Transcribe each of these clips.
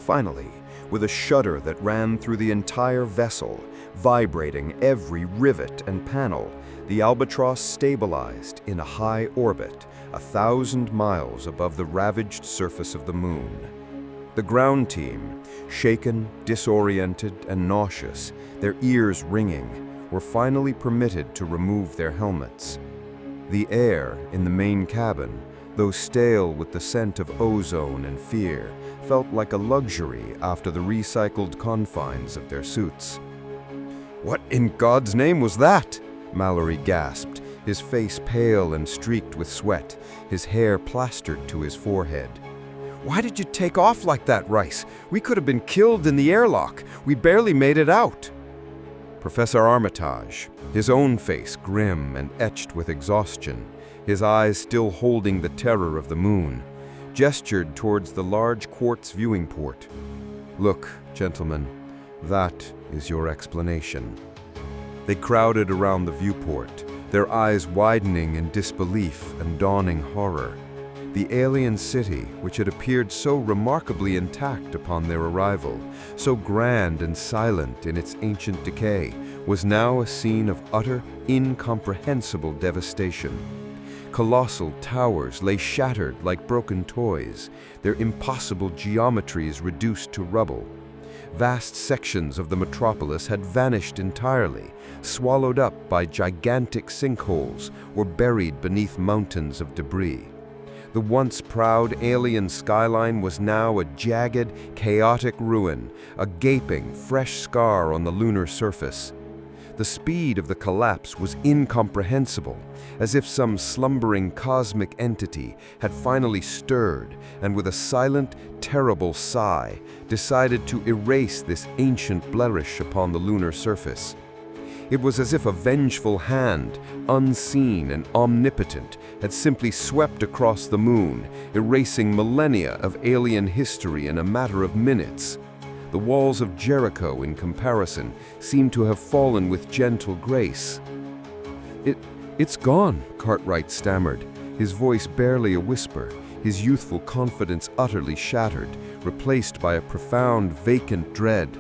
Finally, with a shudder that ran through the entire vessel, vibrating every rivet and panel, the Albatross stabilized in a high orbit, 1,000 miles above the ravaged surface of the moon. The ground team, shaken, disoriented, and nauseous, their ears ringing, were finally permitted to remove their helmets. The air in the main cabin, though stale with the scent of ozone and fear, felt like a luxury after the recycled confines of their suits. "What in God's name was that?" Mallory gasped, his face pale and streaked with sweat, his hair plastered to his forehead. "Why did you take off like that, Rice? We could have been killed in the airlock. We barely made it out." Professor Armitage, his own face grim and etched with exhaustion, his eyes still holding the terror of the moon, gestured towards the large quartz viewing port. "Look, gentlemen, that is your explanation." They crowded around the viewport, their eyes widening in disbelief and dawning horror. The alien city, which had appeared so remarkably intact upon their arrival, so grand and silent in its ancient decay, was now a scene of utter, incomprehensible devastation. Colossal towers lay shattered like broken toys, their impossible geometries reduced to rubble. Vast sections of the metropolis had vanished entirely, swallowed up by gigantic sinkholes or buried beneath mountains of debris. The once proud alien skyline was now a jagged, chaotic ruin, a gaping, fresh scar on the lunar surface. The speed of the collapse was incomprehensible, as if some slumbering cosmic entity had finally stirred and with a silent, terrible sigh decided to erase this ancient blemish upon the lunar surface. It was as if a vengeful hand, unseen and omnipotent, had simply swept across the moon, erasing millennia of alien history in a matter of minutes. The walls of Jericho, in comparison, seemed to have fallen with gentle grace. It's gone," Cartwright stammered, his voice barely a whisper, his youthful confidence utterly shattered, replaced by a profound, vacant dread.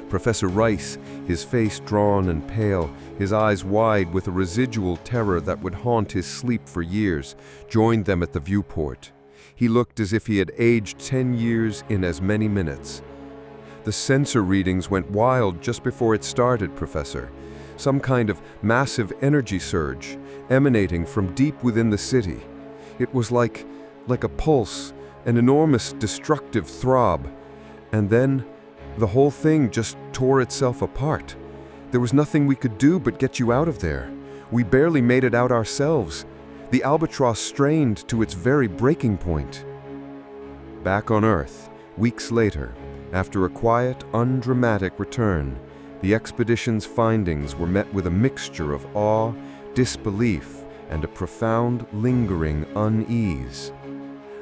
Professor Rice, his face drawn and pale, his eyes wide with a residual terror that would haunt his sleep for years, joined them at the viewport. He looked as if he had aged 10 years in as many minutes. "The sensor readings went wild just before it started, Professor. Some kind of massive energy surge emanating from deep within the city. It was like a pulse, an enormous destructive throb. And then the whole thing just tore itself apart. There was nothing we could do but get you out of there. We barely made it out ourselves. The Albatross strained to its very breaking point." Back on Earth, weeks later, after a quiet, undramatic return, the expedition's findings were met with a mixture of awe, disbelief, and a profound, lingering unease.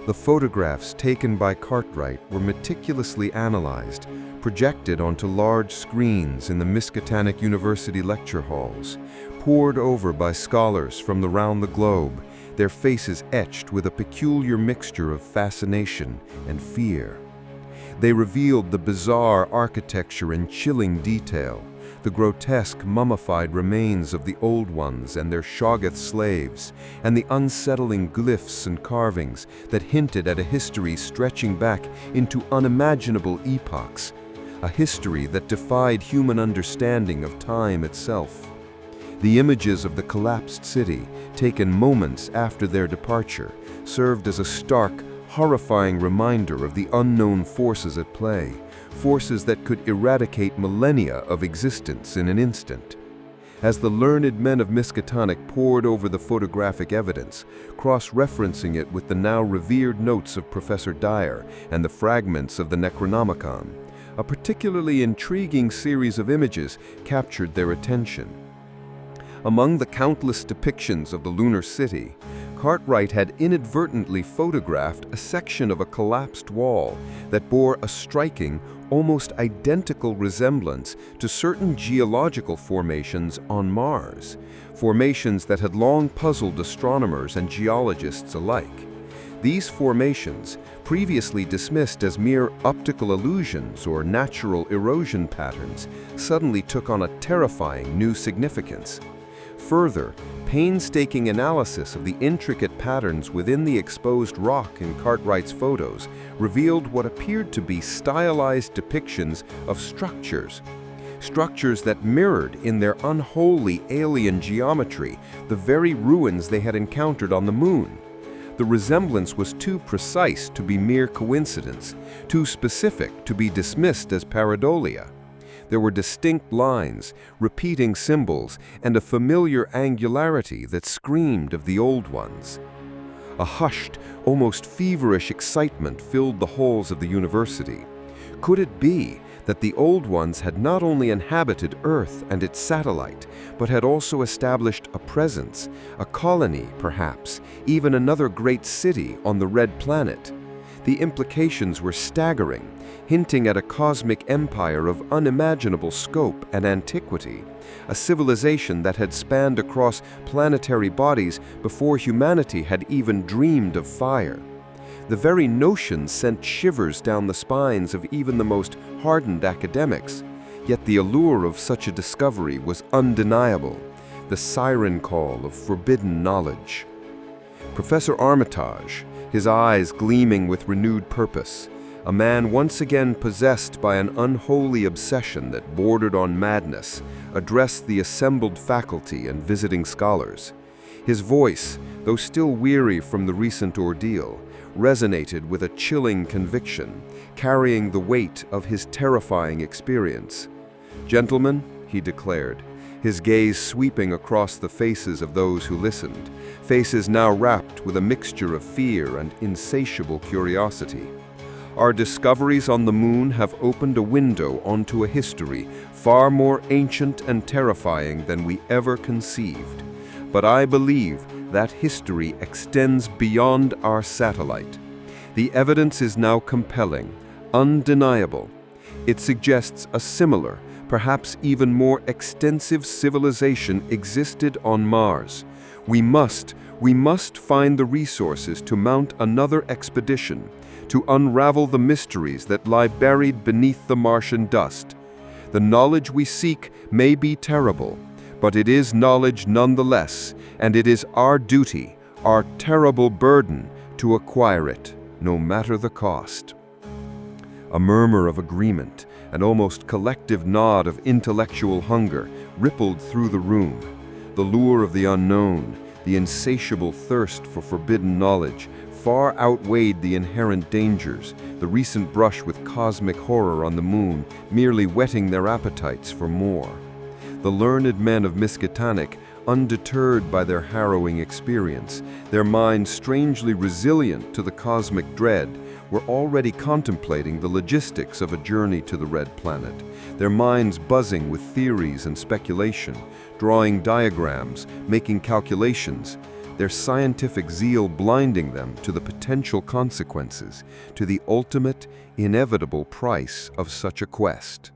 The photographs taken by Cartwright were meticulously analyzed, projected onto large screens in the Miskatonic University lecture halls, pored over by scholars from around the globe, their faces etched with a peculiar mixture of fascination and fear. They revealed the bizarre architecture in chilling detail, the grotesque mummified remains of the old ones and their Shoggoth slaves, and the unsettling glyphs and carvings that hinted at a history stretching back into unimaginable epochs, a history that defied human understanding of time itself. The images of the collapsed city, taken moments after their departure, served as a stark, horrifying reminder of the unknown forces at play, forces that could eradicate millennia of existence in an instant. As the learned men of Miskatonic pored over the photographic evidence, cross-referencing it with the now revered notes of Professor Dyer and the fragments of the Necronomicon, a particularly intriguing series of images captured their attention. Among the countless depictions of the lunar city, Cartwright had inadvertently photographed a section of a collapsed wall that bore a striking, almost identical resemblance to certain geological formations on Mars, formations that had long puzzled astronomers and geologists alike. These formations, previously dismissed as mere optical illusions or natural erosion patterns, suddenly took on a terrifying new significance. Further, painstaking analysis of the intricate patterns within the exposed rock in Cartwright's photos revealed what appeared to be stylized depictions of structures that mirrored in their unholy alien geometry the very ruins they had encountered on the moon. The resemblance was too precise to be mere coincidence, too specific to be dismissed as pareidolia. There were distinct lines, repeating symbols, and a familiar angularity that screamed of the old ones. A hushed, almost feverish excitement filled the halls of the university. Could it be that the old ones had not only inhabited Earth and its satellite, but had also established a presence, a colony perhaps, even another great city on the Red Planet? The implications were staggering, hinting at a cosmic empire of unimaginable scope and antiquity, a civilization that had spanned across planetary bodies before humanity had even dreamed of fire. The very notion sent shivers down the spines of even the most hardened academics, yet the allure of such a discovery was undeniable, the siren call of forbidden knowledge. Professor Armitage, his eyes gleaming with renewed purpose, a man once again possessed by an unholy obsession that bordered on madness, addressed the assembled faculty and visiting scholars. His voice, though still weary from the recent ordeal, resonated with a chilling conviction, carrying the weight of his terrifying experience. "Gentlemen," he declared, his gaze sweeping across the faces of those who listened, faces now wrapped with a mixture of fear and insatiable curiosity. "Our discoveries on the moon have opened a window onto a history far more ancient and terrifying than we ever conceived. But I believe that history extends beyond our satellite. The evidence is now compelling, undeniable. It suggests a similar, perhaps even more extensive civilization existed on Mars. We must find the resources to mount another expedition, to unravel the mysteries that lie buried beneath the Martian dust. The knowledge we seek may be terrible, but it is knowledge nonetheless, and it is our duty, our terrible burden, to acquire it, no matter the cost." A murmur of agreement, an almost collective nod of intellectual hunger, rippled through the room. The lure of the unknown, the insatiable thirst for forbidden knowledge, far outweighed the inherent dangers, the recent brush with cosmic horror on the moon merely whetting their appetites for more. The learned men of Miskatonic, undeterred by their harrowing experience, their minds strangely resilient to the cosmic dread, were already contemplating the logistics of a journey to the Red Planet, their minds buzzing with theories and speculation, drawing diagrams, making calculations, their scientific zeal blinding them to the potential consequences, to the ultimate, inevitable price of such a quest.